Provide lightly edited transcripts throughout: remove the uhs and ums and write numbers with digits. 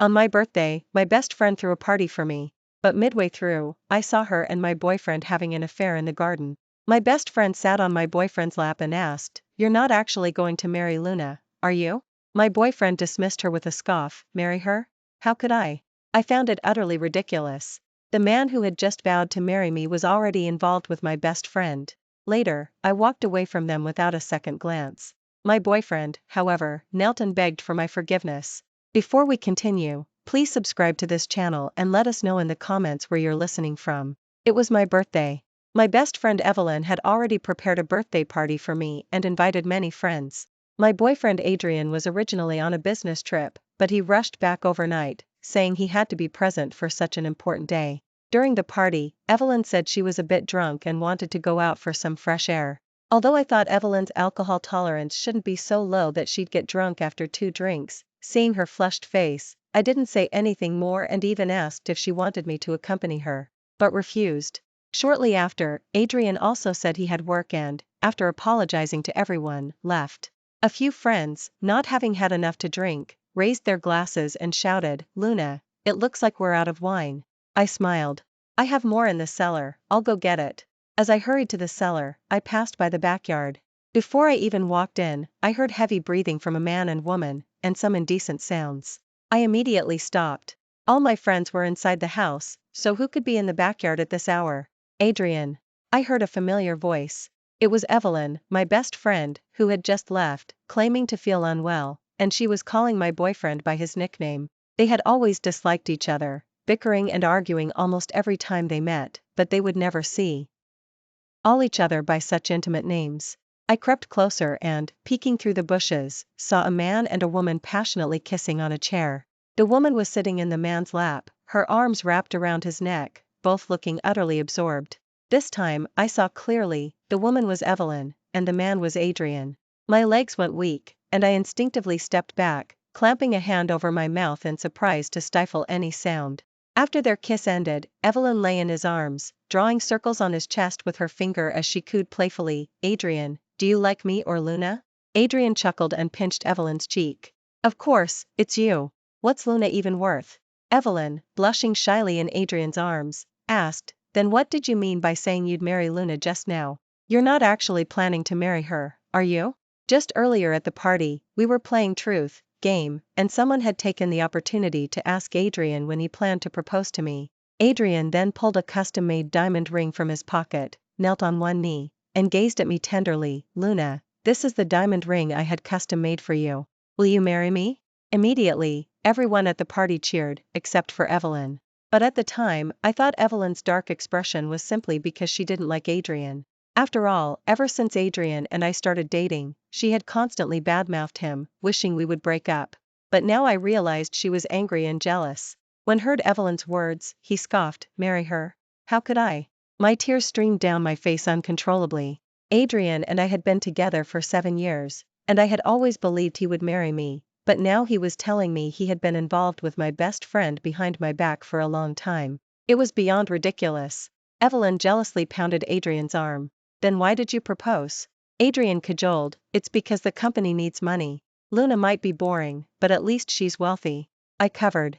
On my birthday, my best friend threw a party for me. But midway through, I saw her and my boyfriend having an affair in the garden. My best friend sat on my boyfriend's lap and asked, "You're not actually going to marry Luna, are you?" My boyfriend dismissed her with a scoff. Marry her? How could I? I found it utterly ridiculous. The man who had just vowed to marry me was already involved with my best friend. Later, I walked away from them without a second glance. My boyfriend, however, knelt and begged for my forgiveness. Before we continue, please subscribe to this channel and let us know in the comments where you're listening from. It was my birthday. My best friend Evelyn had already prepared a birthday party for me and invited many friends. My boyfriend Adrian was originally on a business trip, but he rushed back overnight, saying he had to be present for such an important day. During the party, Evelyn said she was a bit drunk and wanted to go out for some fresh air. Although I thought Evelyn's alcohol tolerance shouldn't be so low that she'd get drunk after 2 drinks, seeing her flushed face, I didn't say anything more and even asked if she wanted me to accompany her, but refused. Shortly after, Adrian also said he had work and, after apologizing to everyone, left. A few friends, not having had enough to drink, raised their glasses and shouted, "Luna, it looks like we're out of wine." I smiled. "I have more in the cellar, I'll go get it." As I hurried to the cellar, I passed by the backyard. Before I even walked in, I heard heavy breathing from a man and woman, and some indecent sounds. I immediately stopped. All my friends were inside the house, so who could be in the backyard at this hour? "Adrian." I heard a familiar voice. It was Evelyn, my best friend, who had just left, claiming to feel unwell, and she was calling my boyfriend by his nickname. They had always disliked each other, bickering and arguing almost every time they met, but they would never see all each other by such intimate names. I crept closer and, peeking through the bushes, saw a man and a woman passionately kissing on a chair. The woman was sitting in the man's lap, her arms wrapped around his neck, both looking utterly absorbed. This time, I saw clearly, the woman was Evelyn, and the man was Adrian. My legs went weak, and I instinctively stepped back, clamping a hand over my mouth in surprise to stifle any sound. After their kiss ended, Evelyn lay in his arms, drawing circles on his chest with her finger as she cooed playfully, "Adrian, do you like me or Luna?" Adrian chuckled and pinched Evelyn's cheek. "Of course, it's you. What's Luna even worth?" Evelyn, blushing shyly in Adrian's arms, asked, "Then what did you mean by saying you'd marry Luna just now? You're not actually planning to marry her, are you?" Just earlier at the party, we were playing truth game, and someone had taken the opportunity to ask Adrian when he planned to propose to me. Adrian then pulled a custom-made diamond ring from his pocket, knelt on one knee, and gazed at me tenderly. "Luna, this is the diamond ring I had custom-made for you. Will you marry me?" Immediately, everyone at the party cheered, except for Evelyn. But at the time, I thought Evelyn's dark expression was simply because she didn't like Adrian. After all, ever since Adrian and I started dating, she had constantly badmouthed him, wishing we would break up. But now I realized she was angry and jealous. When heard Evelyn's words, he scoffed, "Marry her? How could I?" My tears streamed down my face uncontrollably. Adrian and I had been together for 7 years, and I had always believed he would marry me, but now he was telling me he had been involved with my best friend behind my back for a long time. It was beyond ridiculous. Evelyn jealously pounded Adrian's arm. "Then why did you propose?" Adrian cajoled, "It's because the company needs money. Luna might be boring, but at least she's wealthy." I covered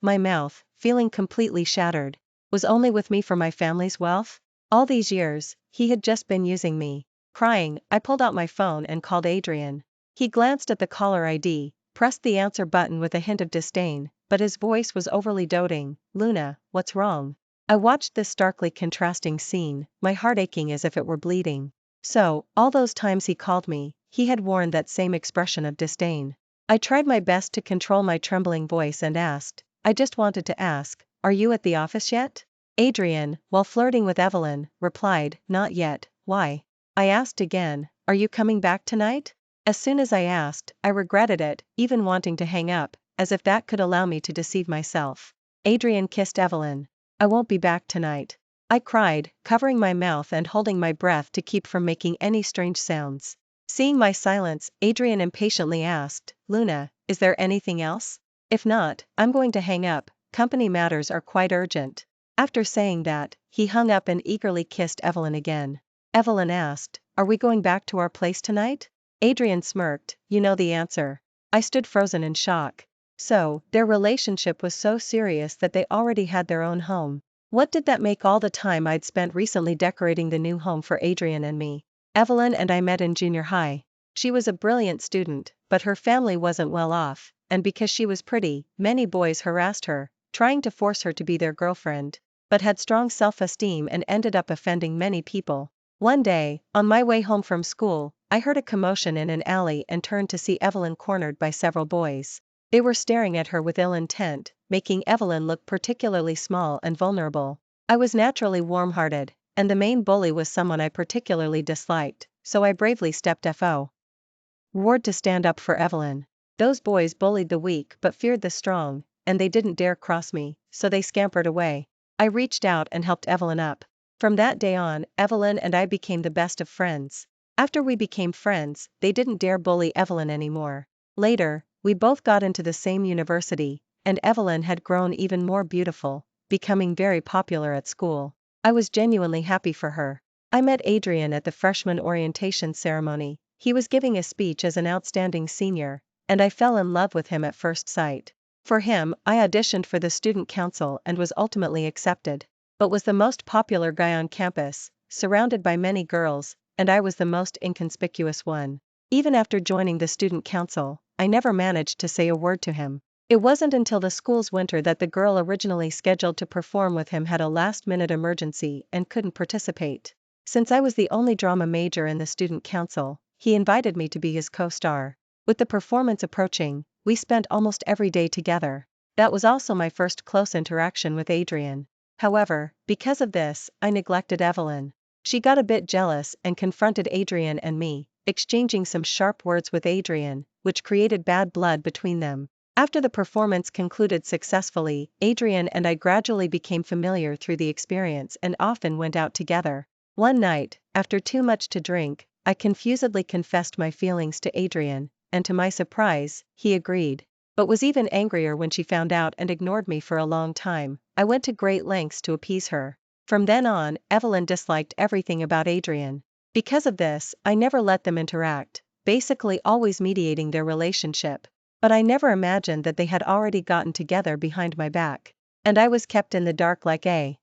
my mouth, feeling completely shattered. Was only with me for my family's wealth? All these years, he had just been using me. Crying, I pulled out my phone and called Adrian. He glanced at the caller ID, pressed the answer button with a hint of disdain, but his voice was overly doting. "Luna, what's wrong?" I watched this starkly contrasting scene, my heart aching as if it were bleeding. So, all those times he called me, he had worn that same expression of disdain. I tried my best to control my trembling voice and asked, "I just wanted to ask, are you at the office yet?" Adrian, while flirting with Evelyn, replied, "Not yet." "Why?" I asked again, "Are you coming back tonight?" As soon as I asked, I regretted it, even wanting to hang up, as if that could allow me to deceive myself. Adrian kissed Evelyn. "I won't be back tonight," I cried, covering my mouth and holding my breath to keep from making any strange sounds. Seeing my silence, Adrian impatiently asked, "Luna, is there anything else? If not, I'm going to hang up, company matters are quite urgent." After saying that, he hung up and eagerly kissed Evelyn again. Evelyn asked, "Are we going back to our place tonight?" Adrian smirked, "You know the answer." I stood frozen in shock. So, their relationship was so serious that they already had their own home. What did that make all the time I'd spent recently decorating the new home for Adrian and me? Evelyn and I met in junior high. She was a brilliant student, but her family wasn't well off, and because she was pretty, many boys harassed her, trying to force her to be their girlfriend, but had strong self-esteem and ended up offending many people. One day, on my way home from school, I heard a commotion in an alley and turned to see Evelyn cornered by several boys. They were staring at her with ill intent, making Evelyn look particularly small and vulnerable. I was naturally warm-hearted, and the main bully was someone I particularly disliked, so I bravely stepped forward to stand up for Evelyn. Those boys bullied the weak but feared the strong, and they didn't dare cross me, so they scampered away. I reached out and helped Evelyn up. From that day on, Evelyn and I became the best of friends. After we became friends, they didn't dare bully Evelyn anymore. Later, we both got into the same university, and Evelyn had grown even more beautiful, becoming very popular at school. I was genuinely happy for her. I met Adrian at the freshman orientation ceremony. He was giving a speech as an outstanding senior, and I fell in love with him at first sight. For him, I auditioned for the student council and was ultimately accepted, but was the most popular guy on campus, surrounded by many girls, and I was the most inconspicuous one. Even after joining the student council, I never managed to say a word to him. It wasn't until the school's winter that the girl originally scheduled to perform with him had a last-minute emergency and couldn't participate. Since I was the only drama major in the student council, he invited me to be his co-star. With the performance approaching, we spent almost every day together. That was also my first close interaction with Adrian. However, because of this, I neglected Evelyn. She got a bit jealous and confronted Adrian and me, exchanging some sharp words with Adrian, which created bad blood between them. After the performance concluded successfully, Adrian and I gradually became familiar through the experience and often went out together. One night, after too much to drink, I confusedly confessed my feelings to Adrian, and to my surprise, he agreed. But was even angrier when she found out and ignored me for a long time. I went to great lengths to appease her. From then on, Evelyn disliked everything about Adrian. Because of this, I never let them interact, basically always mediating their relationship. But I never imagined that they had already gotten together behind my back. And I was kept in the dark like a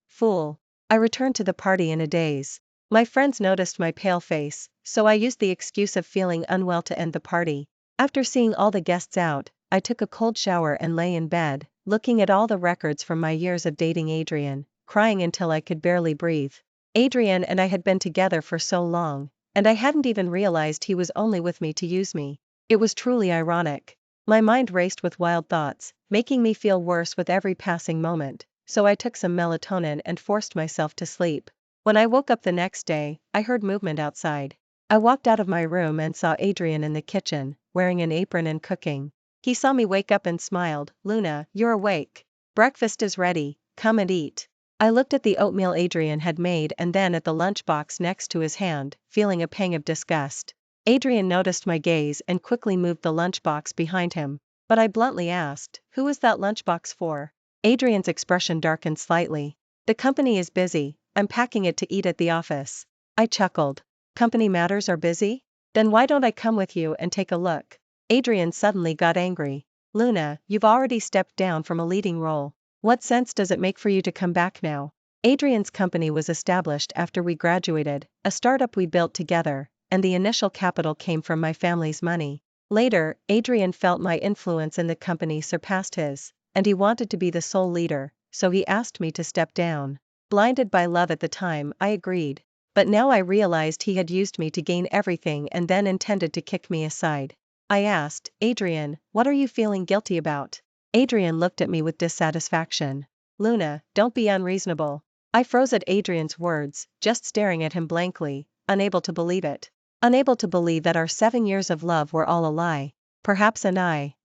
fool. I returned to the party in a daze. My friends noticed my pale face, so I used the excuse of feeling unwell to end the party. After seeing all the guests out, I took a cold shower and lay in bed, looking at all the records from my years of dating Adrian, crying until I could barely breathe. Adrian and I had been together for so long, and I hadn't even realized he was only with me to use me. It was truly ironic. My mind raced with wild thoughts, making me feel worse with every passing moment, so I took some melatonin and forced myself to sleep. When I woke up the next day, I heard movement outside. I walked out of my room and saw Adrian in the kitchen, wearing an apron and cooking. He saw me wake up and smiled. "Luna, you're awake. Breakfast is ready, come and eat." I looked at the oatmeal Adrian had made and then at the lunchbox next to his hand, feeling a pang of disgust. Adrian noticed my gaze and quickly moved the lunchbox behind him. But I bluntly asked, "Who is that lunchbox for?" Adrian's expression darkened slightly. "The company is busy, I'm packing it to eat at the office." I chuckled. "Company matters are busy? Then why don't I come with you and take a look?" Adrian suddenly got angry. "Luna, you've already stepped down from a leading role. What sense does it make for you to come back now?" Adrian's company was established after we graduated, a startup we built together, and the initial capital came from my family's money. Later, Adrian felt my influence in the company surpassed his, and he wanted to be the sole leader, so he asked me to step down. Blinded by love at the time, I agreed. But now I realized he had used me to gain everything and then intended to kick me aside. I asked, "Adrian, what are you feeling guilty about?" Adrian looked at me with dissatisfaction. "Luna, don't be unreasonable." I froze at Adrian's words, just staring at him blankly, unable to believe it. Unable to believe that our 7 years of love were all a lie. Perhaps I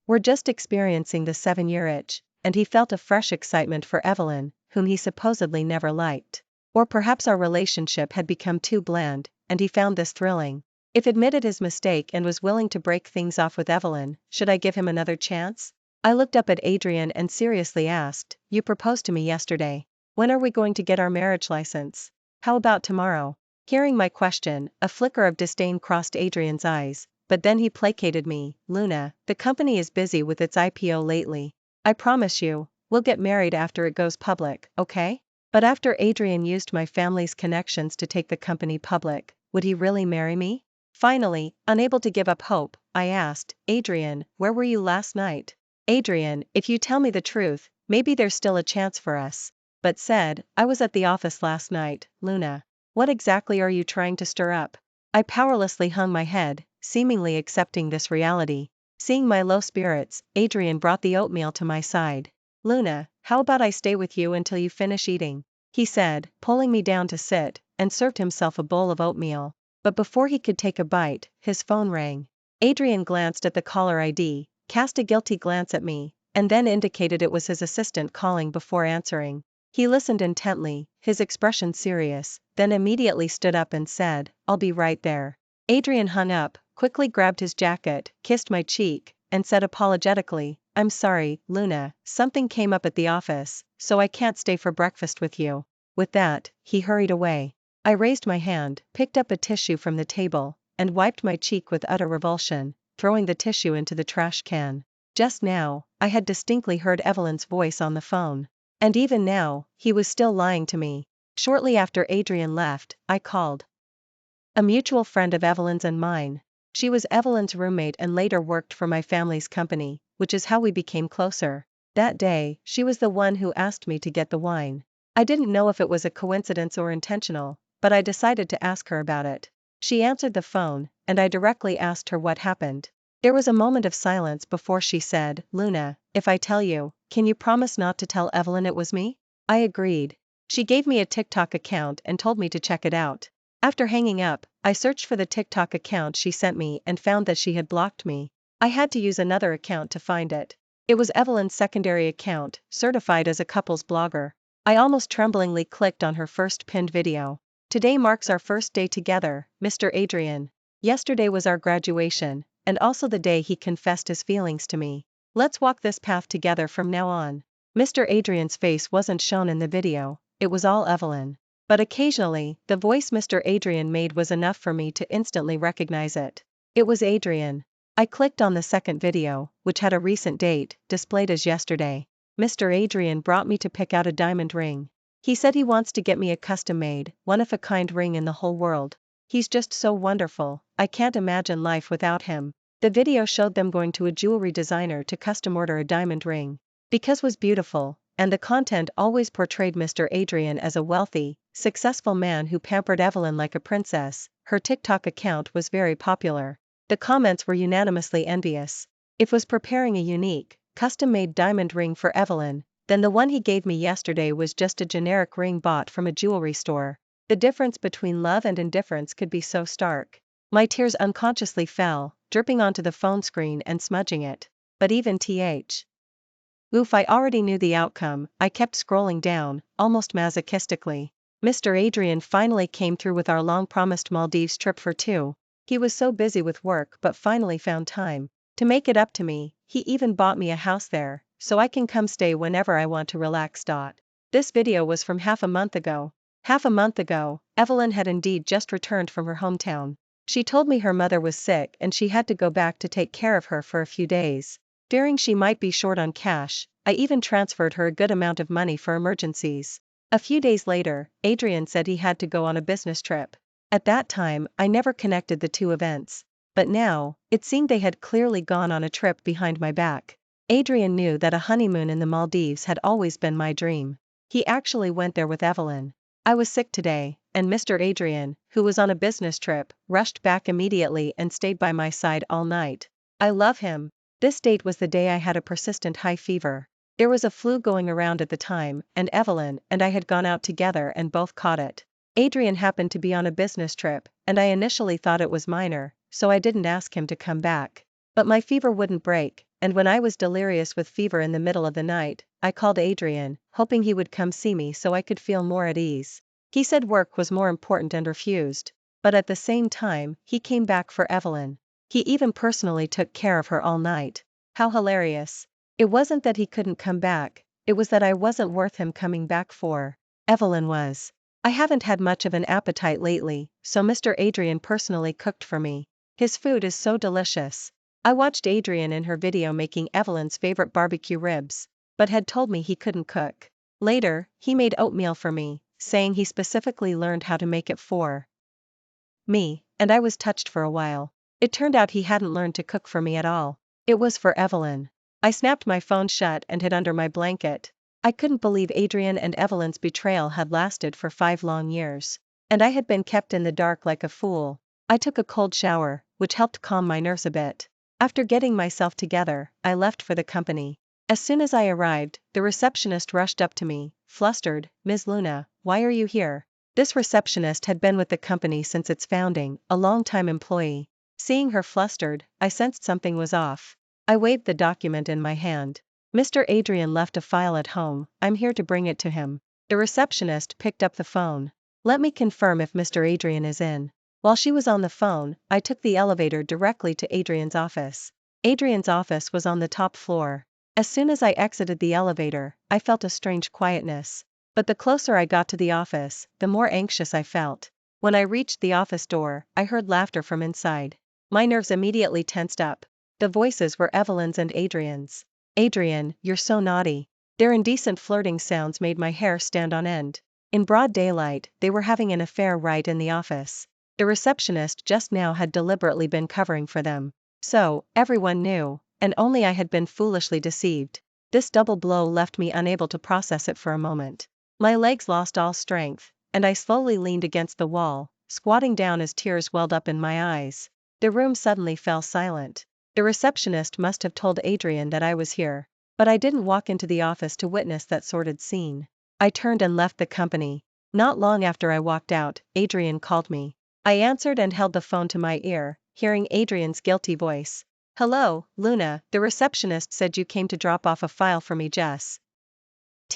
were just experiencing the 7-year itch, and he felt a fresh excitement for Evelyn, whom he supposedly never liked. Or perhaps our relationship had become too bland, and he found this thrilling. If admitted his mistake and was willing to break things off with Evelyn, should I give him another chance? I looked up at Adrian and seriously asked, "You proposed to me yesterday. When are we going to get our marriage license? How about tomorrow?" Hearing my question, a flicker of disdain crossed Adrian's eyes, but then he placated me. Luna, the company is busy with its IPO lately. I promise you, we'll get married after it goes public, okay? But after Adrian used my family's connections to take the company public, would he really marry me? Finally, unable to give up hope, I asked, Adrian, where were you last night? Adrian, if you tell me the truth, maybe there's still a chance for us. But said, I was at the office last night. Luna, what exactly are you trying to stir up? I powerlessly hung my head, seemingly accepting this reality. Seeing my low spirits, Adrian brought the oatmeal to my side. Luna, how about I stay with you until you finish eating? He said, pulling me down to sit, and served himself a bowl of oatmeal. But before he could take a bite, his phone rang. Adrian glanced at the caller ID, cast a guilty glance at me, and then indicated it was his assistant calling before answering. He listened intently, his expression serious, then immediately stood up and said, I'll be right there. Adrian hung up, quickly grabbed his jacket, kissed my cheek, and said apologetically, I'm sorry, Luna, something came up at the office, so I can't stay for breakfast with you. With that, he hurried away. I raised my hand, picked up a tissue from the table, and wiped my cheek with utter revulsion, throwing the tissue into the trash can. Just now, I had distinctly heard Evelyn's voice on the phone. And even now, he was still lying to me. Shortly after Adrian left, I called a mutual friend of Evelyn's and mine. She was Evelyn's roommate and later worked for my family's company, which is how we became closer. That day, she was the one who asked me to get the wine. I didn't know if it was a coincidence or intentional, but I decided to ask her about it. She answered the phone, and I directly asked her what happened. There was a moment of silence before she said, Luna, if I tell you, can you promise not to tell Evelyn it was me? I agreed. She gave me a TikTok account and told me to check it out. After hanging up, I searched for the TikTok account she sent me and found that she had blocked me. I had to use another account to find it. It was Evelyn's secondary account, certified as a couples blogger. I almost tremblingly clicked on her first pinned video. Today marks our first day together, Mr. Adrian. Yesterday was our graduation, and also the day he confessed his feelings to me. Let's walk this path together from now on. Mr. Adrian's face wasn't shown in the video, it was all Evelyn. But occasionally, the voice Mr. Adrian made was enough for me to instantly recognize it. It was Adrian. I clicked on the second video, which had a recent date, displayed as yesterday. Mr. Adrian brought me to pick out a diamond ring. He said he wants to get me a custom-made, one-of-a-kind ring in the whole world. He's just so wonderful, I can't imagine life without him. The video showed them going to a jewelry designer to custom order a diamond ring. Because was beautiful, and the content always portrayed Mr. Adrian as a wealthy, successful man who pampered Evelyn like a princess. Her TikTok account was very popular. The comments were unanimously envious. If was preparing a unique, custom-made diamond ring for Evelyn, then the one he gave me yesterday was just a generic ring bought from a jewelry store. The difference between love and indifference could be so stark. My tears unconsciously fell, dripping onto the phone screen and smudging it. But even Oof, I already knew the outcome. I kept scrolling down, almost masochistically. Mr. Adrian finally came through with our long-promised Maldives trip for 2. He was so busy with work but finally found time to make it up to me. He even bought me a house there, so I can come stay whenever I want to relax. This video was from half a month ago. Half a month ago, Evelyn had indeed just returned from her hometown. She told me her mother was sick and she had to go back to take care of her for a few days. Fearing she might be short on cash, I even transferred her a good amount of money for emergencies. A few days later, Adrian said he had to go on a business trip. At that time, I never connected the two events. But now, it seemed they had clearly gone on a trip behind my back. Adrian knew that a honeymoon in the Maldives had always been my dream. He actually went there with Evelyn. I was sick today, and Mr. Adrian, who was on a business trip, rushed back immediately and stayed by my side all night. I love him. This date was the day I had a persistent high fever. There was a flu going around at the time, and Evelyn and I had gone out together and both caught it. Adrian happened to be on a business trip, and I initially thought it was minor, so I didn't ask him to come back. But my fever wouldn't break, and when I was delirious with fever in the middle of the night, I called Adrian, hoping he would come see me so I could feel more at ease. He said work was more important and refused. But at the same time, he came back for Evelyn. He even personally took care of her all night. How hilarious. It wasn't that he couldn't come back, it was that I wasn't worth him coming back for. Evelyn was. I haven't had much of an appetite lately, so Mr. Adrian personally cooked for me. His food is so delicious. I watched Adrian in her video making Evelyn's favorite barbecue ribs, but had told me he couldn't cook. Later, he made oatmeal for me, saying he specifically learned how to make it for me, and I was touched for a while. It turned out he hadn't learned to cook for me at all. It was for Evelyn. I snapped my phone shut and hid under my blanket. I couldn't believe Adrian and Evelyn's betrayal had lasted for 5 long years. And I had been kept in the dark like a fool. I took a cold shower, which helped calm my nerves a bit. After getting myself together, I left for the company. As soon as I arrived, the receptionist rushed up to me, flustered. "Ms. Luna, why are you here?" This receptionist had been with the company since its founding, a long-time employee. Seeing her flustered, I sensed something was off. I waved the document in my hand. "Mr. Adrian left a file at home, I'm here to bring it to him." The receptionist picked up the phone. "Let me confirm if Mr. Adrian is in." While she was on the phone, I took the elevator directly to Adrian's office. Adrian's office was on the top floor. As soon as I exited the elevator, I felt a strange quietness. But the closer I got to the office, the more anxious I felt. When I reached the office door, I heard laughter from inside. My nerves immediately tensed up. The voices were Evelyn's and Adrian's. "Adrian, you're so naughty." Their indecent flirting sounds made my hair stand on end. In broad daylight, they were having an affair right in the office. The receptionist just now had deliberately been covering for them. So, everyone knew, and only I had been foolishly deceived. This double blow left me unable to process it for a moment. My legs lost all strength, and I slowly leaned against the wall, squatting down as tears welled up in my eyes. The room suddenly fell silent. The receptionist must have told Adrian that I was here. But I didn't walk into the office to witness that sordid scene. I turned and left the company. Not long after I walked out, Adrian called me. I answered and held the phone to my ear, hearing Adrian's guilty voice. "Hello, Luna, the receptionist said you came to drop off a file for me just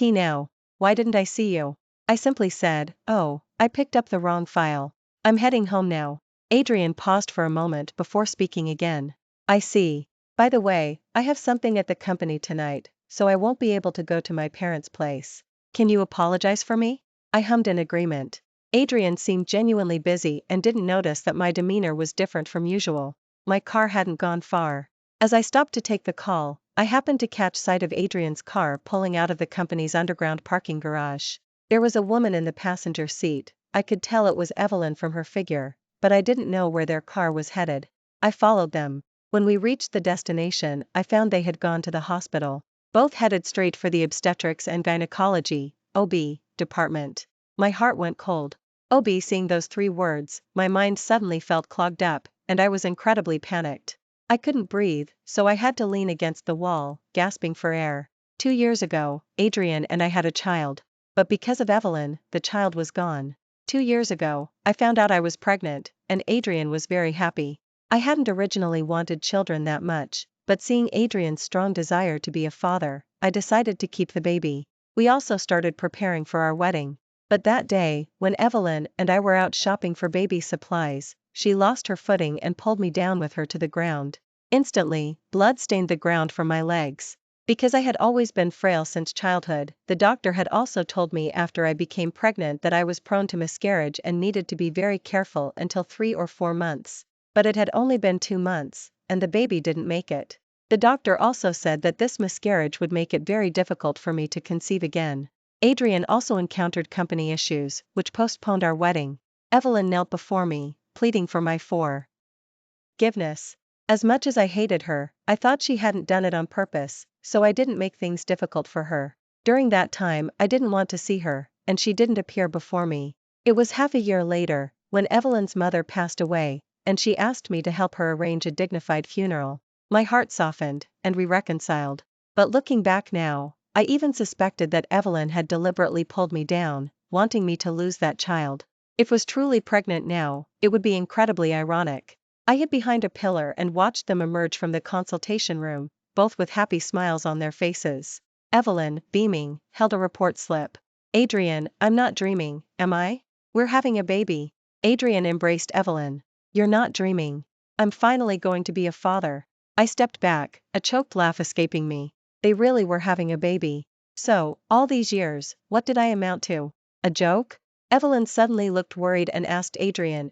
now. Why didn't I see you?" I simply said, "Oh, I picked up the wrong file. I'm heading home now." Adrian paused for a moment before speaking again. "I see. By the way, I have something at the company tonight, so I won't be able to go to my parents' place. Can you apologize for me?" I hummed in agreement. Adrian seemed genuinely busy and didn't notice that my demeanor was different from usual. My car hadn't gone far. As I stopped to take the call, I happened to catch sight of Adrian's car pulling out of the company's underground parking garage. There was a woman in the passenger seat. I could tell it was Evelyn from her figure, but I didn't know where their car was headed. I followed them. When we reached the destination, I found they had gone to the hospital. Both headed straight for the obstetrics and gynecology (OB) department. My heart went cold. OB, seeing those 3 words, my mind suddenly felt clogged up, and I was incredibly panicked. I couldn't breathe, so I had to lean against the wall, gasping for air. 2 years ago, Adrian and I had a child. But because of Evelyn, the child was gone. 2 years ago, I found out I was pregnant, and Adrian was very happy. I hadn't originally wanted children that much, but seeing Adrian's strong desire to be a father, I decided to keep the baby. We also started preparing for our wedding. But that day, when Evelyn and I were out shopping for baby supplies, she lost her footing and pulled me down with her to the ground. Instantly, blood stained the ground from my legs. Because I had always been frail since childhood, the doctor had also told me after I became pregnant that I was prone to miscarriage and needed to be very careful until 3 or 4 months. But it had only been 2 months, and the baby didn't make it. The doctor also said that this miscarriage would make it very difficult for me to conceive again. Adrian also encountered company issues, which postponed our wedding. Evelyn knelt before me, pleading for my forgiveness. As much as I hated her, I thought she hadn't done it on purpose, so I didn't make things difficult for her. During that time, I didn't want to see her, and she didn't appear before me. It was half a year later, when Evelyn's mother passed away, and she asked me to help her arrange a dignified funeral. My heart softened, and we reconciled. But looking back now, I even suspected that Evelyn had deliberately pulled me down, wanting me to lose that child. If I was truly pregnant now, it would be incredibly ironic. I hid behind a pillar and watched them emerge from the consultation room, both with happy smiles on their faces. Evelyn, beaming, held a report slip. "Adrian, I'm not dreaming, am I? We're having a baby." Adrian embraced Evelyn. "You're not dreaming. I'm finally going to be a father." I stepped back, a choked laugh escaping me. They really were having a baby. So, all these years, what did I amount to? A joke? Evelyn suddenly looked worried and asked Adrian,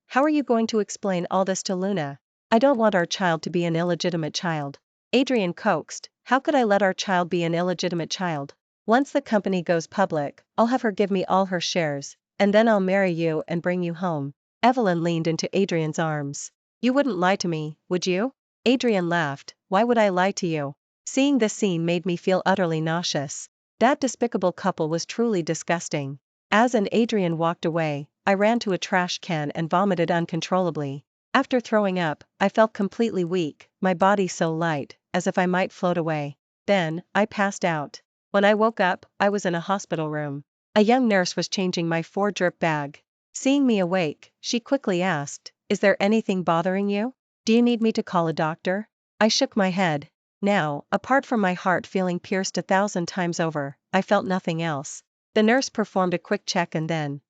how are you going to explain all this to Luna? I don't want our child to be an illegitimate child. Adrian coaxed, how could I let our child be an illegitimate child? Once the company goes public, I'll have her give me all her shares, and then I'll marry you and bring you home. Evelyn leaned into Adrian's arms. You wouldn't lie to me, would you? Adrian laughed, why would I lie to you? Seeing this scene made me feel utterly nauseous. That despicable couple was truly disgusting. As Adrian walked away, I ran to a trash can and vomited uncontrollably. After throwing up, I felt completely weak, my body so light, as if I might float away. Then, I passed out. When I woke up, I was in a hospital room. A young nurse was changing my 4-drip bag. Seeing me awake, she quickly asked, is there anything bothering you? Do you need me to call a doctor? I shook my head. Now, apart from my heart feeling pierced 1,000 times over, I felt nothing else. The nurse performed a quick check and then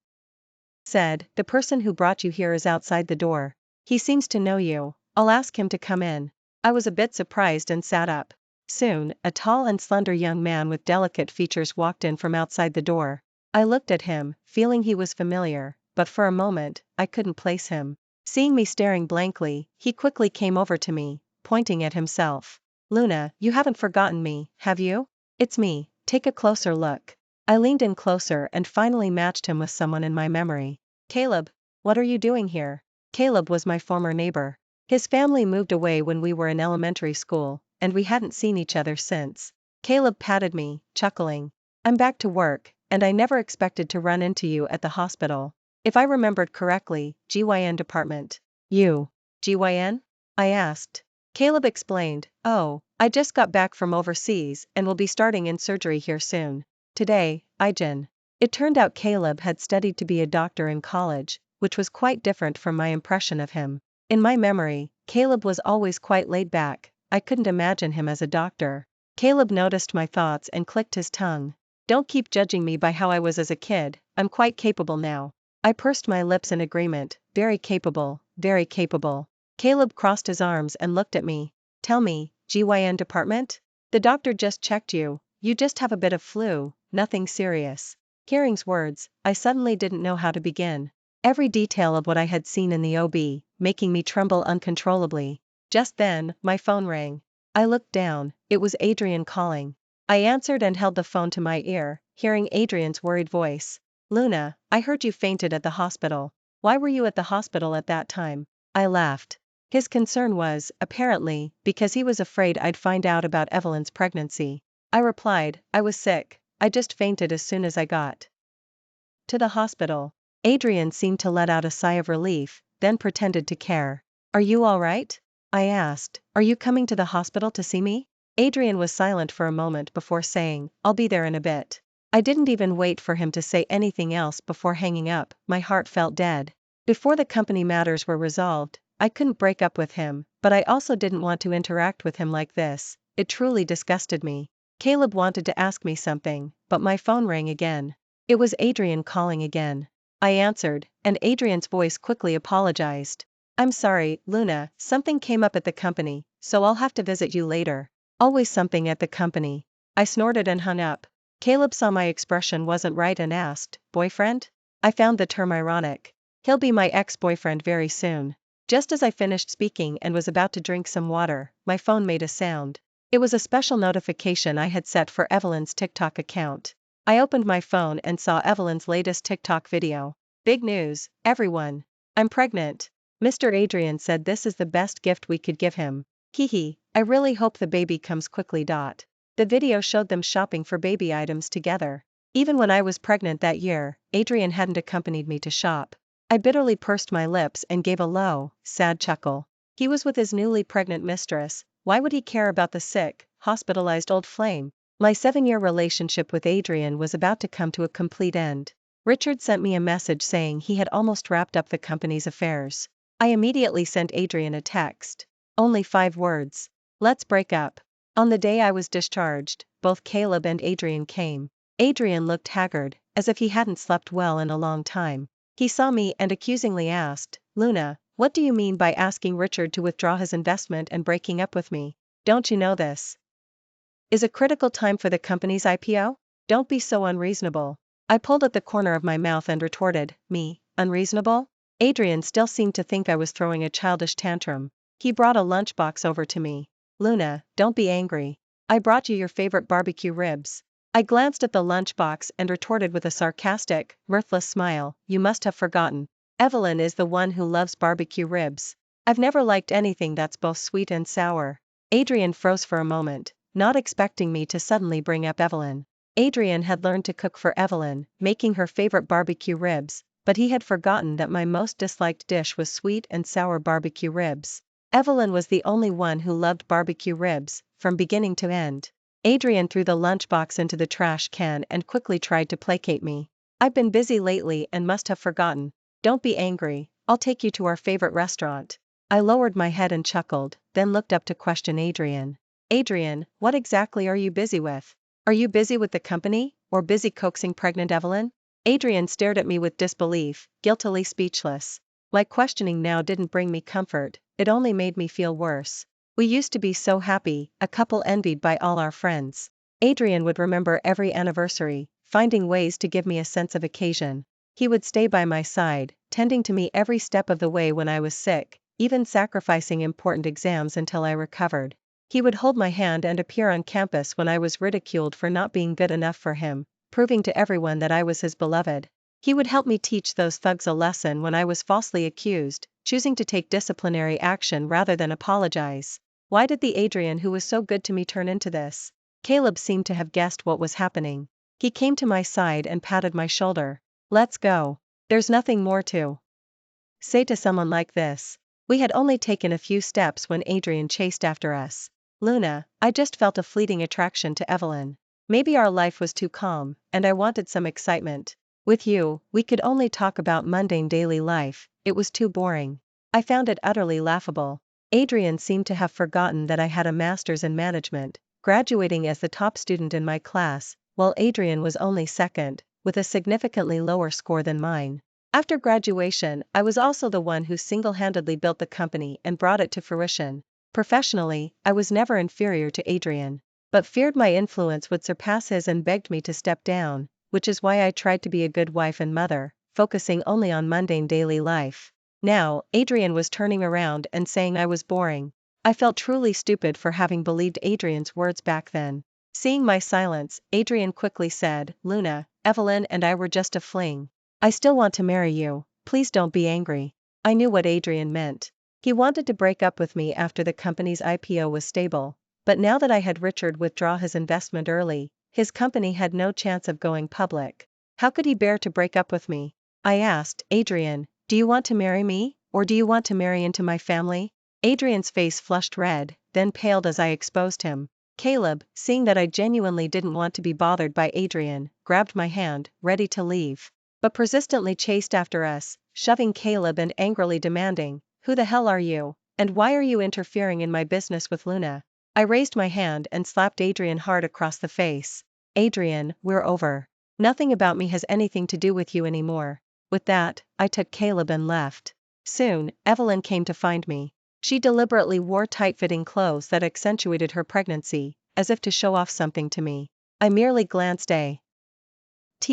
said, the person who brought you here is outside the door. He seems to know you. I'll ask him to come in. I was a bit surprised and sat up. Soon, a tall and slender young man with delicate features walked in from outside the door. I looked at him, feeling he was familiar, but for a moment, I couldn't place him. Seeing me staring blankly, he quickly came over to me, pointing at himself. Luna, you haven't forgotten me, have you? It's me, take a closer look. I leaned in closer and finally matched him with someone in my memory. Caleb, what are you doing here? Caleb was my former neighbor. His family moved away when we were in elementary school, and we hadn't seen each other since. Caleb patted me, chuckling. I'm back to work, and I never expected to run into you at the hospital. If I remembered correctly, GYN department. You. GYN? I asked. Caleb explained, oh, I just got back from overseas and will be starting in surgery here soon. Today, It turned out Caleb had studied to be a doctor in college, which was quite different from my impression of him. In my memory, Caleb was always quite laid back. I couldn't imagine him as a doctor. Caleb noticed my thoughts and clicked his tongue. Don't keep judging me by how I was as a kid, I'm quite capable now. I pursed my lips in agreement, very capable, very capable. Caleb crossed his arms and looked at me. Tell me, GYN department? The doctor just checked you, you just have a bit of flu, nothing serious. Hearing's words, I suddenly didn't know how to begin. Every detail of what I had seen in the OB, making me tremble uncontrollably. Just then, my phone rang. I looked down, it was Adrian calling. I answered and held the phone to my ear, hearing Adrian's worried voice. Luna, I heard you fainted at the hospital. Why were you at the hospital at that time? I laughed. His concern was, apparently, because he was afraid I'd find out about Evelyn's pregnancy. I replied, I was sick, I just fainted as soon as I got to the hospital. Adrian seemed to let out a sigh of relief, then pretended to care. Are you all right? I asked, are you coming to the hospital to see me? Adrian was silent for a moment before saying, I'll be there in a bit. I didn't even wait for him to say anything else before hanging up, my heart felt dead. Before the company matters were resolved, I couldn't break up with him, but I also didn't want to interact with him like this. It truly disgusted me. Caleb wanted to ask me something, but my phone rang again. It was Adrian calling again. I answered, and Adrian's voice quickly apologized. I'm sorry, Luna, something came up at the company, so I'll have to visit you later. Always something at the company. I snorted and hung up. Caleb saw my expression wasn't right and asked, boyfriend? I found the term ironic. He'll be my ex-boyfriend very soon. Just as I finished speaking and was about to drink some water, my phone made a sound. It was a special notification I had set for Evelyn's TikTok account. I opened my phone and saw Evelyn's latest TikTok video. Big news, everyone. I'm pregnant. Mr. Adrian said this is the best gift we could give him. Hehe, I really hope the baby comes quickly. The video showed them shopping for baby items together. Even when I was pregnant that year, Adrian hadn't accompanied me to shop. I bitterly pursed my lips and gave a low, sad chuckle. He was with his newly pregnant mistress. Why would he care about the sick, hospitalized old flame? My 7-year relationship with Adrian was about to come to a complete end. Richard sent me a message saying he had almost wrapped up the company's affairs. I immediately sent Adrian a text. Only 5 words. Let's break up. On the day I was discharged, both Caleb and Adrian came. Adrian looked haggard, as if he hadn't slept well in a long time. He saw me and accusingly asked, Luna, what do you mean by asking Richard to withdraw his investment and breaking up with me? Don't you know this is a critical time for the company's IPO? Don't be so unreasonable. I pulled at the corner of my mouth and retorted, me, unreasonable? Adrian still seemed to think I was throwing a childish tantrum. He brought a lunchbox over to me. Luna, don't be angry. I brought you your favorite barbecue ribs. I glanced at the lunchbox and retorted with a sarcastic, mirthless smile, you must have forgotten. Evelyn is the one who loves barbecue ribs. I've never liked anything that's both sweet and sour. Adrian froze for a moment, not expecting me to suddenly bring up Evelyn. Adrian had learned to cook for Evelyn, making her favorite barbecue ribs, but he had forgotten that my most disliked dish was sweet and sour barbecue ribs. Evelyn was the only one who loved barbecue ribs, from beginning to end. Adrian threw the lunchbox into the trash can and quickly tried to placate me. I've been busy lately and must have forgotten. Don't be angry, I'll take you to our favorite restaurant. I lowered my head and chuckled, then looked up to question Adrian. Adrian, what exactly are you busy with? Are you busy with the company, or busy coaxing pregnant Evelyn? Adrian stared at me with disbelief, guiltily speechless. My questioning now didn't bring me comfort, it only made me feel worse. We used to be so happy, a couple envied by all our friends. Adrian would remember every anniversary, finding ways to give me a sense of occasion. He would stay by my side, tending to me every step of the way when I was sick, even sacrificing important exams until I recovered. He would hold my hand and appear on campus when I was ridiculed for not being good enough for him, proving to everyone that I was his beloved. He would help me teach those thugs a lesson when I was falsely accused, choosing to take disciplinary action rather than apologize. Why did the Adrian who was so good to me turn into this? Caleb seemed to have guessed what was happening. He came to my side and patted my shoulder. Let's go. There's nothing more to say to someone like this. We had only taken a few steps when Adrian chased after us. Luna, I just felt a fleeting attraction to Evelyn. Maybe our life was too calm, and I wanted some excitement. With you, we could only talk about mundane daily life, it was too boring. I found it utterly laughable. Adrian seemed to have forgotten that I had a master's in management, graduating as the top student in my class, while Adrian was only second, with a significantly lower score than mine. After graduation, I was also the one who single-handedly built the company and brought it to fruition. Professionally, I was never inferior to Adrian, but feared my influence would surpass his and begged me to step down, which is why I tried to be a good wife and mother, focusing only on mundane daily life. Now, Adrian was turning around and saying I was boring. I felt truly stupid for having believed Adrian's words back then. Seeing my silence, Adrian quickly said, Luna, Evelyn and I were just a fling. I still want to marry you, please don't be angry. I knew what Adrian meant. He wanted to break up with me after the company's IPO was stable, but now that I had Richard withdraw his investment early, his company had no chance of going public. How could he bear to break up with me? I asked, Adrian, do you want to marry me, or do you want to marry into my family? Adrian's face flushed red, then paled as I exposed him. Caleb, seeing that I genuinely didn't want to be bothered by Adrian, grabbed my hand, ready to leave, but persistently chased after us, shoving Caleb and angrily demanding, who the hell are you, and why are you interfering in my business with Luna? I raised my hand and slapped Adrian hard across the face. Adrian, we're over. Nothing about me has anything to do with you anymore. With that, I took Caleb and left. Soon, Evelyn came to find me. She deliberately wore tight-fitting clothes that accentuated her pregnancy, as if to show off something to me. I merely glanced at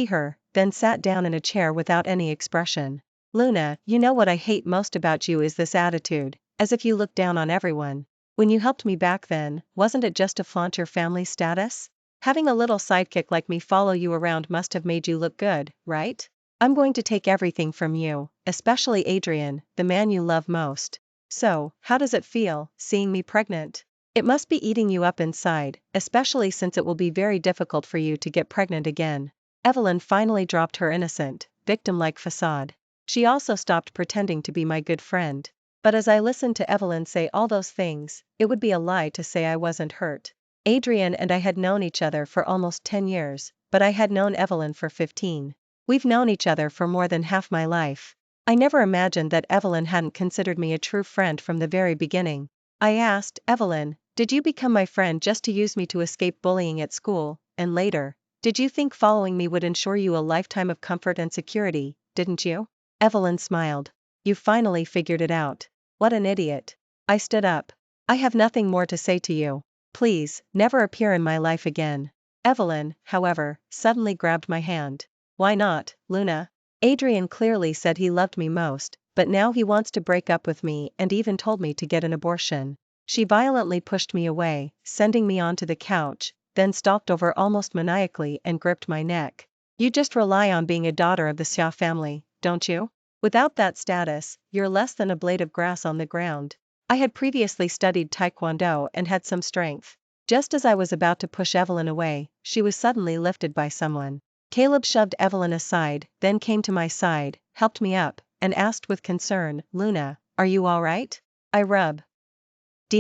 her, then sat down in a chair without any expression. Luna, you know what I hate most about you is this attitude, as if you look down on everyone. When you helped me back then, wasn't it just to flaunt your family status? Having a little sidekick like me follow you around must have made you look good, right? I'm going to take everything from you, especially Adrian, the man you love most. So, how does it feel, seeing me pregnant? It must be eating you up inside, especially since it will be very difficult for you to get pregnant again. Evelyn finally dropped her innocent, victim-like facade. She also stopped pretending to be my good friend. But as I listened to Evelyn say all those things, it would be a lie to say I wasn't hurt. Adrian and I had known each other for almost 10 years, but I had known Evelyn for 15. We've known each other for more than half my life. I never imagined that Evelyn hadn't considered me a true friend from the very beginning. I asked, Evelyn, did you become my friend just to use me to escape bullying at school, and later, did you think following me would ensure you a lifetime of comfort and security, didn't you? Evelyn smiled. You finally figured it out. What an idiot. I stood up. I have nothing more to say to you. Please, never appear in my life again. Evelyn, however, suddenly grabbed my hand. Why not, Luna? Adrian clearly said he loved me most, but now he wants to break up with me and even told me to get an abortion. She violently pushed me away, sending me onto the couch, then stalked over almost maniacally and gripped my neck. You just rely on being a daughter of the Xia family, don't you? Without that status, you're less than a blade of grass on the ground. I had previously studied Taekwondo and had some strength. Just as I was about to push Evelyn away, she was suddenly lifted by someone. Caleb shoved Evelyn aside, then came to my side, helped me up, and asked with concern, Luna, are you alright? I rubbed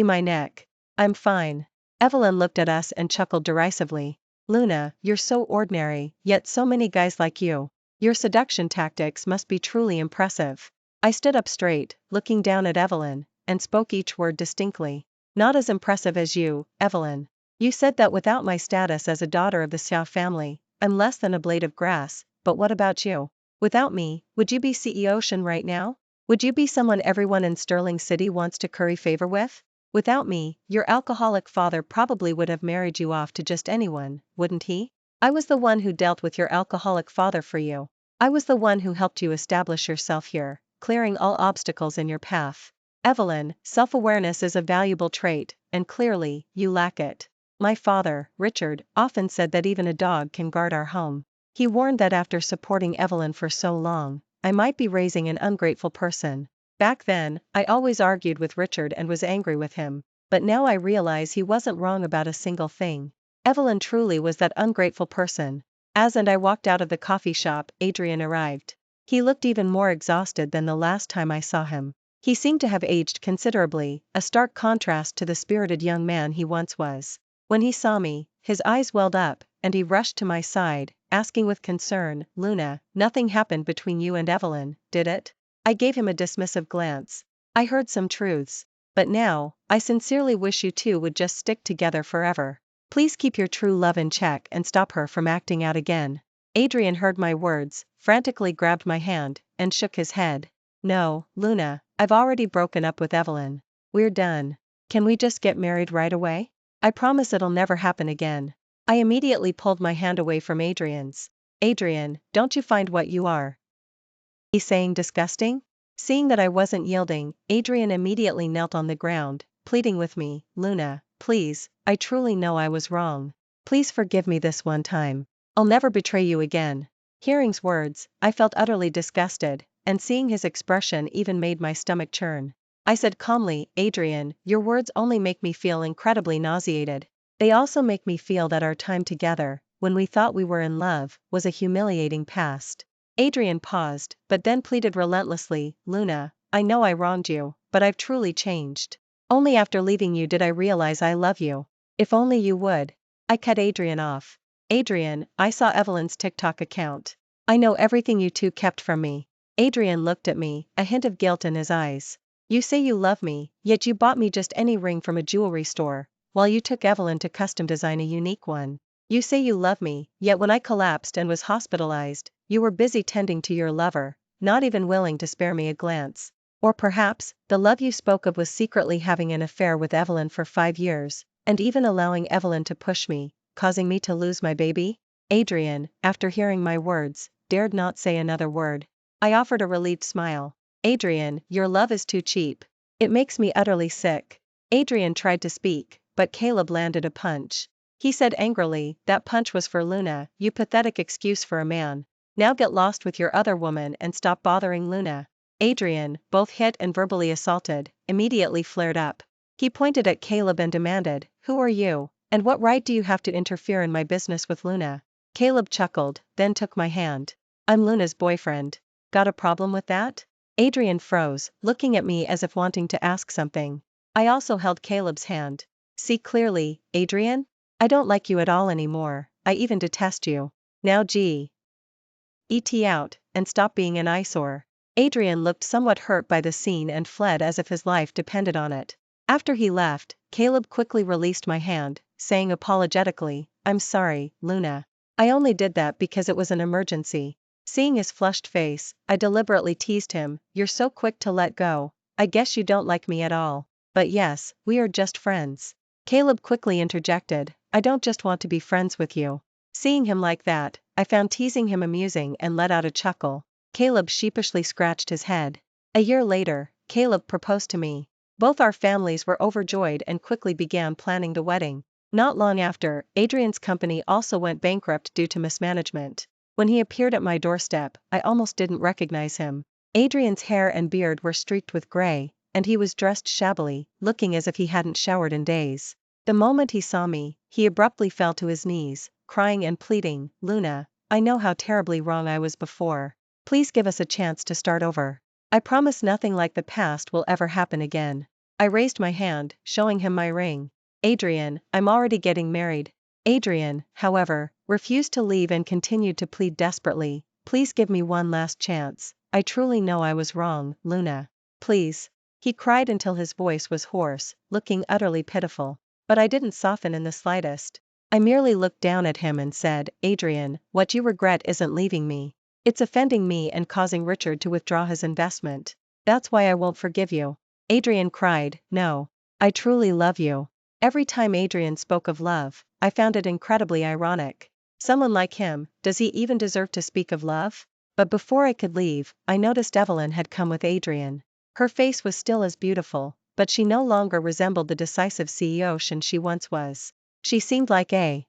my neck. I'm fine. Evelyn looked at us and chuckled derisively. Luna, you're so ordinary, yet so many guys like you. Your seduction tactics must be truly impressive. I stood up straight, looking down at Evelyn, and spoke each word distinctly. Not as impressive as you, Evelyn. You said that without my status as a daughter of the Xia family, I'm less than a blade of grass, but what about you? Without me, would you be CEO Shen right now? Would you be someone everyone in Sterling City wants to curry favor with? Without me, your alcoholic father probably would have married you off to just anyone, wouldn't he? I was the one who dealt with your alcoholic father for you. I was the one who helped you establish yourself here, clearing all obstacles in your path. Evelyn, self-awareness is a valuable trait, and clearly, you lack it. My father, Richard, often said that even a dog can guard our home. He warned that after supporting Evelyn for so long, I might be raising an ungrateful person. Back then, I always argued with Richard and was angry with him, but now I realize he wasn't wrong about a single thing. Evelyn truly was that ungrateful person. As I walked out of the coffee shop, Adrian arrived. He looked even more exhausted than the last time I saw him. He seemed to have aged considerably, a stark contrast to the spirited young man he once was. When he saw me, his eyes welled up, and he rushed to my side, asking with concern, Luna, nothing happened between you and Evelyn, did it? I gave him a dismissive glance. I heard some truths. But now, I sincerely wish you two would just stick together forever. Please keep your true love in check and stop her from acting out again. Adrian heard my words, frantically grabbed my hand, and shook his head. No, Luna, I've already broken up with Evelyn. We're done. Can we just get married right away? I promise it'll never happen again. I immediately pulled my hand away from Adrian's. Adrian, don't you find what you are saying disgusting? Seeing that I wasn't yielding, Adrian immediately knelt on the ground, pleading with me, Luna, please, I truly know I was wrong. Please forgive me this one time. I'll never betray you again. Hearing's words, I felt utterly disgusted, and seeing his expression even made my stomach churn. I said calmly, Adrian, your words only make me feel incredibly nauseated. They also make me feel that our time together, when we thought we were in love, was a humiliating past. Adrian paused, but then pleaded relentlessly, Luna, I know I wronged you, but I've truly changed. Only after leaving you did I realize I love you. If only you would. I cut Adrian off. Adrian, I saw Evelyn's TikTok account. I know everything you two kept from me. Adrian looked at me, a hint of guilt in his eyes. You say you love me, yet you bought me just any ring from a jewelry store, while you took Evelyn to custom design a unique one. You say you love me, yet when I collapsed and was hospitalized, you were busy tending to your lover, not even willing to spare me a glance. Or perhaps, the love you spoke of was secretly having an affair with Evelyn for 5 years, and even allowing Evelyn to push me, causing me to lose my baby? Adrian, after hearing my words, dared not say another word. I offered a relieved smile. Adrian, your love is too cheap. It makes me utterly sick. Adrian tried to speak, but Caleb landed a punch. He said angrily, that punch was for Luna, you pathetic excuse for a man. Now get lost with your other woman and stop bothering Luna. Adrian, both hit and verbally assaulted, immediately flared up. He pointed at Caleb and demanded, who are you, and what right do you have to interfere in my business with Luna? Caleb chuckled, then took my hand. I'm Luna's boyfriend. Got a problem with that? Adrian froze, looking at me as if wanting to ask something. I also held Caleb's hand. See clearly, Adrian? I don't like you at all anymore, I even detest you. Now out, and stop being an eyesore. Adrian looked somewhat hurt by the scene and fled as if his life depended on it. After he left, Caleb quickly released my hand, saying apologetically, I'm sorry, Luna. I only did that because it was an emergency. Seeing his flushed face, I deliberately teased him, you're so quick to let go, I guess you don't like me at all. But yes, we are just friends. Caleb quickly interjected, I don't just want to be friends with you. Seeing him like that, I found teasing him amusing and let out a chuckle. Caleb sheepishly scratched his head. A year later, Caleb proposed to me. Both our families were overjoyed and quickly began planning the wedding. Not long after, Adrian's company also went bankrupt due to mismanagement. When he appeared at my doorstep, I almost didn't recognize him. Adrian's hair and beard were streaked with gray, and he was dressed shabbily, looking as if he hadn't showered in days. The moment he saw me, he abruptly fell to his knees, crying and pleading, "Luna, I know how terribly wrong I was before. Please give us a chance to start over. I promise nothing like the past will ever happen again." I raised my hand, showing him my ring. "Adrian, I'm already getting married." Adrian, however, refused to leave and continued to plead desperately, "Please give me one last chance. I truly know I was wrong, Luna. Please." He cried until his voice was hoarse, looking utterly pitiful. But I didn't soften in the slightest. I merely looked down at him and said, "Adrian, what you regret isn't leaving me. It's offending me and causing Richard to withdraw his investment. That's why I won't forgive you." Adrian cried, "No. I truly love you." Every time Adrian spoke of love, I found it incredibly ironic. Someone like him, does he even deserve to speak of love? But before I could leave, I noticed Evelyn had come with Adrian. Her face was still as beautiful, but she no longer resembled the decisive CEO she once was. She seemed like a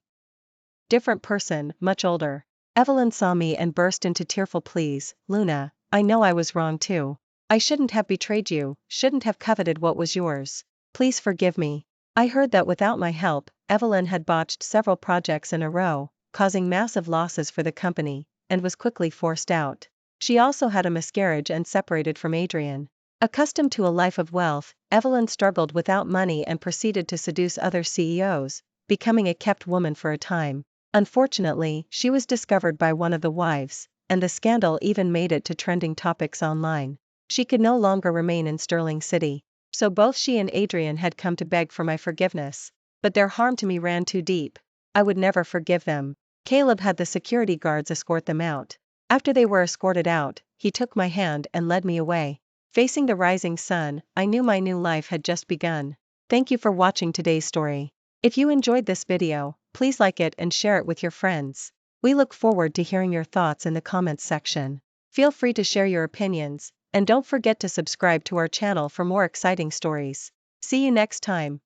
different person, much older. Evelyn saw me and burst into tearful pleas, "Luna, I know I was wrong too. I shouldn't have betrayed you, shouldn't have coveted what was yours. Please forgive me." I heard that without my help, Evelyn had botched several projects in a row, causing massive losses for the company, and was quickly forced out. She also had a miscarriage and separated from Adrian. Accustomed to a life of wealth, Evelyn struggled without money and proceeded to seduce other CEOs, becoming a kept woman for a time. Unfortunately, she was discovered by one of the wives, and the scandal even made it to trending topics online. She could no longer remain in Sterling City. So both she and Adrian had come to beg for my forgiveness. But their harm to me ran too deep. I would never forgive them. Caleb had the security guards escort them out. After they were escorted out, he took my hand and led me away. Facing the rising sun, I knew my new life had just begun. Thank you for watching today's story. If you enjoyed this video, please like it and share it with your friends. We look forward to hearing your thoughts in the comments section. Feel free to share your opinions, and don't forget to subscribe to our channel for more exciting stories. See you next time.